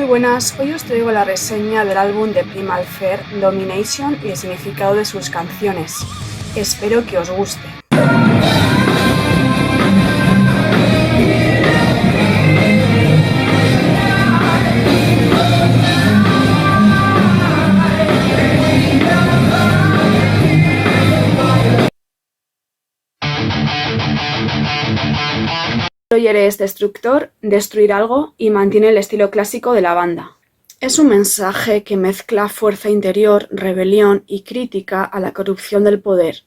buenas, hoy os traigo la reseña del álbum de Primal Fear, Domination, y el significado de sus canciones. Espero que os guste. Destroyer es destructor, destruir algo, y mantiene el estilo clásico de la banda. Es un mensaje que mezcla fuerza interior, rebelión y crítica a la corrupción del poder.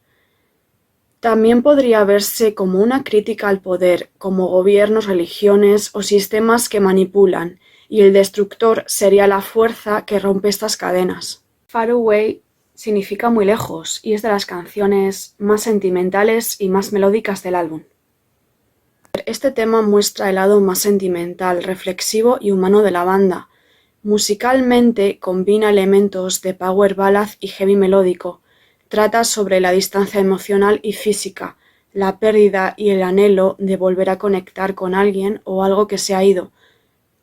También podría verse como una crítica al poder, como gobiernos, religiones o sistemas que manipulan, y el destructor sería la fuerza que rompe estas cadenas. Far Away significa muy lejos y es de las canciones más sentimentales y más melódicas del álbum. Este tema muestra el lado más sentimental, reflexivo y humano de la banda. Musicalmente combina elementos de power ballad y heavy melódico. Trata sobre la distancia emocional y física, la pérdida y el anhelo de volver a conectar con alguien o algo que se ha ido.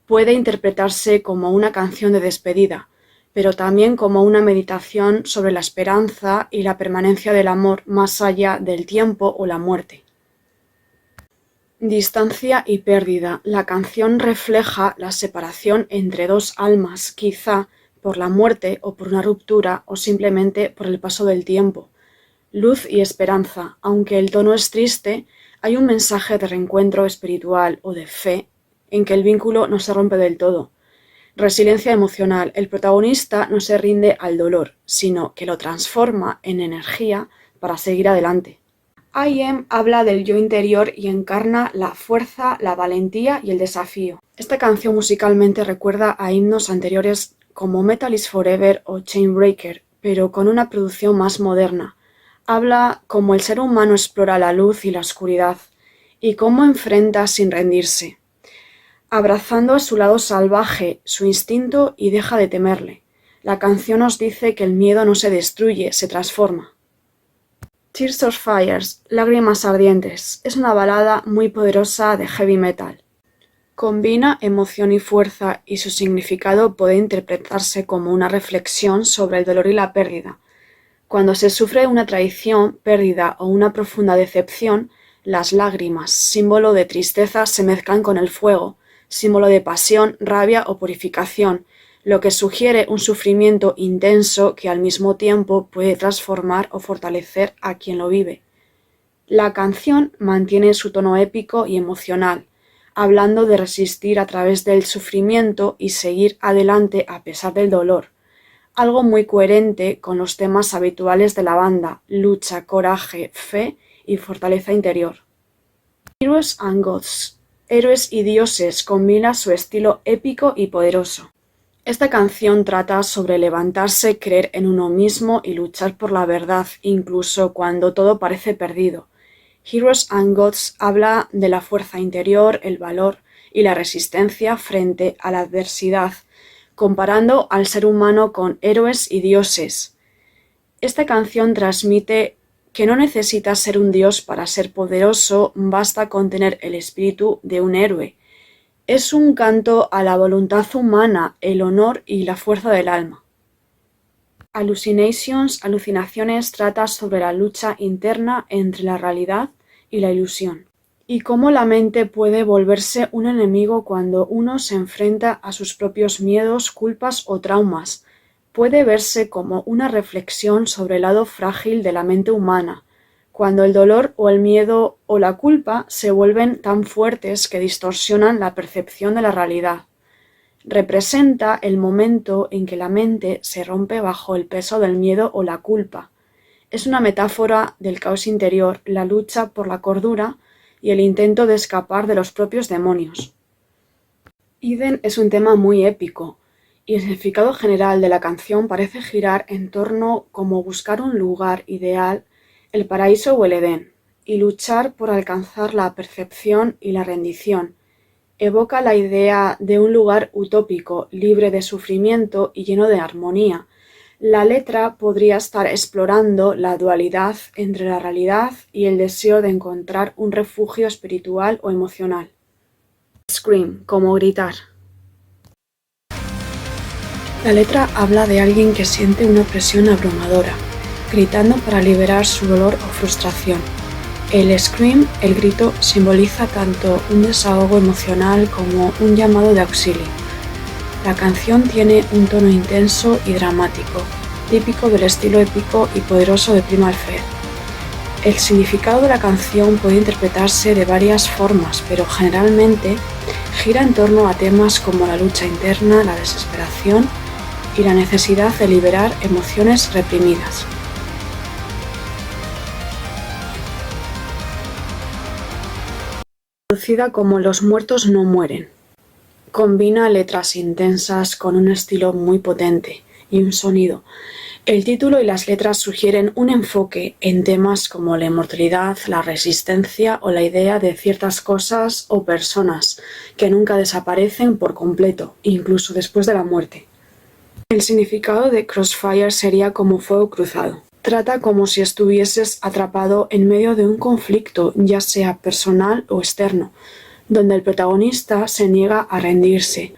Puede interpretarse como una canción de despedida, pero también como una meditación sobre la esperanza y la permanencia del amor más allá del tiempo o la muerte. Distancia y pérdida. La canción refleja la separación entre dos almas, quizá por la muerte o por una ruptura o simplemente por el paso del tiempo. Luz y esperanza. Aunque el tono es triste, hay un mensaje de reencuentro espiritual o de fe en que el vínculo no se rompe del todo. Resiliencia emocional. El protagonista no se rinde al dolor, sino que lo transforma en energía para seguir adelante. I Am habla del yo interior y encarna la fuerza, la valentía y el desafío. Esta canción musicalmente recuerda a himnos anteriores como Metal is Forever o Chainbreaker, pero con una producción más moderna. Habla cómo el ser humano explora la luz y la oscuridad, y cómo enfrenta sin rendirse, abrazando a su lado salvaje, su instinto, y deja de temerle. La canción nos dice que el miedo no se destruye, se transforma. Tears of Fire, Lágrimas Ardientes, es una balada muy poderosa de heavy metal. Combina emoción y fuerza y su significado puede interpretarse como una reflexión sobre el dolor y la pérdida. Cuando se sufre una traición, pérdida o una profunda decepción, las lágrimas, símbolo de tristeza, se mezclan con el fuego, símbolo de pasión, rabia o purificación, lo que sugiere un sufrimiento intenso que al mismo tiempo puede transformar o fortalecer a quien lo vive. La canción mantiene su tono épico y emocional, hablando de resistir a través del sufrimiento y seguir adelante a pesar del dolor, algo muy coherente con los temas habituales de la banda: lucha, coraje, fe y fortaleza interior. Heroes and Gods, Héroes y Dioses, combina su estilo épico y poderoso. Esta canción trata sobre levantarse, creer en uno mismo y luchar por la verdad, incluso cuando todo parece perdido. Heroes and Gods habla de la fuerza interior, el valor y la resistencia frente a la adversidad, comparando al ser humano con héroes y dioses. Esta canción transmite que no necesitas ser un dios para ser poderoso, basta con tener el espíritu de un héroe. Es un canto a la voluntad humana, el honor y la fuerza del alma. Hallucinations, Alucinaciones, trata sobre la lucha interna entre la realidad y la ilusión, y cómo la mente puede volverse un enemigo cuando uno se enfrenta a sus propios miedos, culpas o traumas. Puede verse como una reflexión sobre el lado frágil de la mente humana, cuando el dolor o el miedo o la culpa se vuelven tan fuertes que distorsionan la percepción de la realidad. Representa el momento en que la mente se rompe bajo el peso del miedo o la culpa. Es una metáfora del caos interior, la lucha por la cordura y el intento de escapar de los propios demonios. Eden es un tema muy épico, y el significado general de la canción parece girar en torno como buscar un lugar ideal, el paraíso o el Edén, y luchar por alcanzar la percepción y la rendición. Evoca la idea de un lugar utópico, libre de sufrimiento y lleno de armonía. La letra podría estar explorando la dualidad entre la realidad y el deseo de encontrar un refugio espiritual o emocional. Scream, como gritar. La letra habla de alguien que siente una presión abrumadora, gritando para liberar su dolor o frustración. El scream, el grito, simboliza tanto un desahogo emocional como un llamado de auxilio. La canción tiene un tono intenso y dramático, típico del estilo épico y poderoso de Primal Fear. El significado de la canción puede interpretarse de varias formas, pero generalmente gira en torno a temas como la lucha interna, la desesperación y la necesidad de liberar emociones reprimidas. Traducida como Los muertos no mueren. Combina letras intensas con un estilo muy potente y un sonido. El título y las letras sugieren un enfoque en temas como la inmortalidad, la resistencia o la idea de ciertas cosas o personas que nunca desaparecen por completo, incluso después de la muerte. El significado de Crossfire sería como fuego cruzado. Trata como si estuvieses atrapado en medio de un conflicto, ya sea personal o externo, donde el protagonista se niega a rendirse.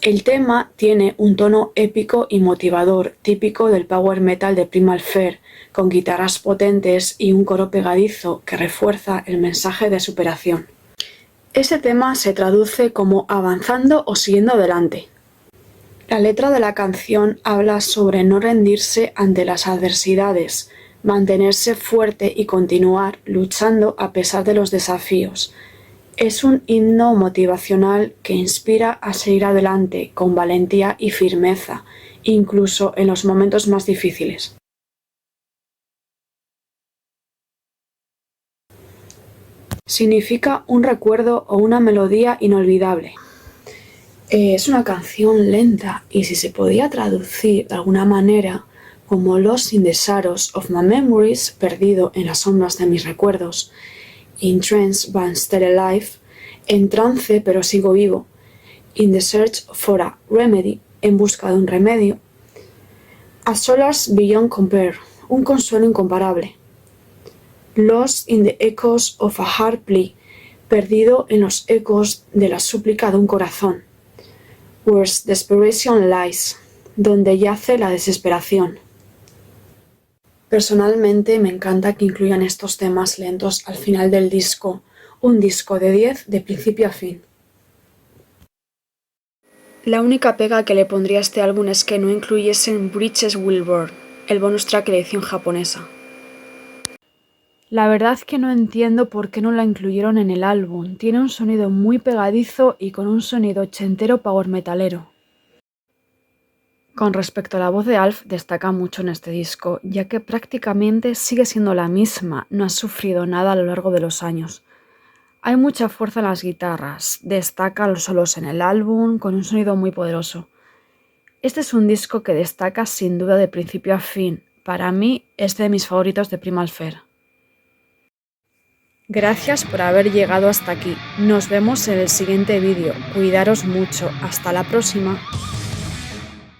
El tema tiene un tono épico y motivador, típico del power metal de Primal Fear, con guitarras potentes y un coro pegadizo que refuerza el mensaje de superación. Ese tema se traduce como avanzando o siguiendo adelante. La letra de la canción habla sobre no rendirse ante las adversidades, mantenerse fuerte y continuar luchando a pesar de los desafíos. Es un himno motivacional que inspira a seguir adelante con valentía y firmeza, incluso en los momentos más difíciles. Significa un recuerdo o una melodía inolvidable. Es una canción lenta y si se podía traducir de alguna manera como Lost in the Shadows of My Memories, perdido en las sombras de mis recuerdos, In Trance but Still Alive, en trance pero sigo vivo, In the Search for a Remedy, en busca de un remedio, A Solace Beyond Compare, un consuelo incomparable, Lost in the Echoes of a Heart Plea, perdido en los ecos de la súplica de un corazón, Where Desperation Lies, donde yace la desesperación. Personalmente me encanta que incluyan estos temas lentos al final del disco, un disco de 10 de principio a fin. La única pega que le pondría a este álbum es que no incluyesen Bridges Will Burn, el bonus track de la edición japonesa. La verdad que no entiendo por qué no la incluyeron en el álbum, tiene un sonido muy pegadizo y con un sonido ochentero power metalero. Con respecto a la voz de Alf, destaca mucho en este disco, ya que prácticamente sigue siendo la misma, no ha sufrido nada a lo largo de los años. Hay mucha fuerza en las guitarras, destaca los solos en el álbum, con un sonido muy poderoso. Este es un disco que destaca sin duda de principio a fin, para mí es de mis favoritos de Primal Fear. Gracias por haber llegado hasta aquí, nos vemos en el siguiente vídeo, cuidaros mucho, hasta la próxima.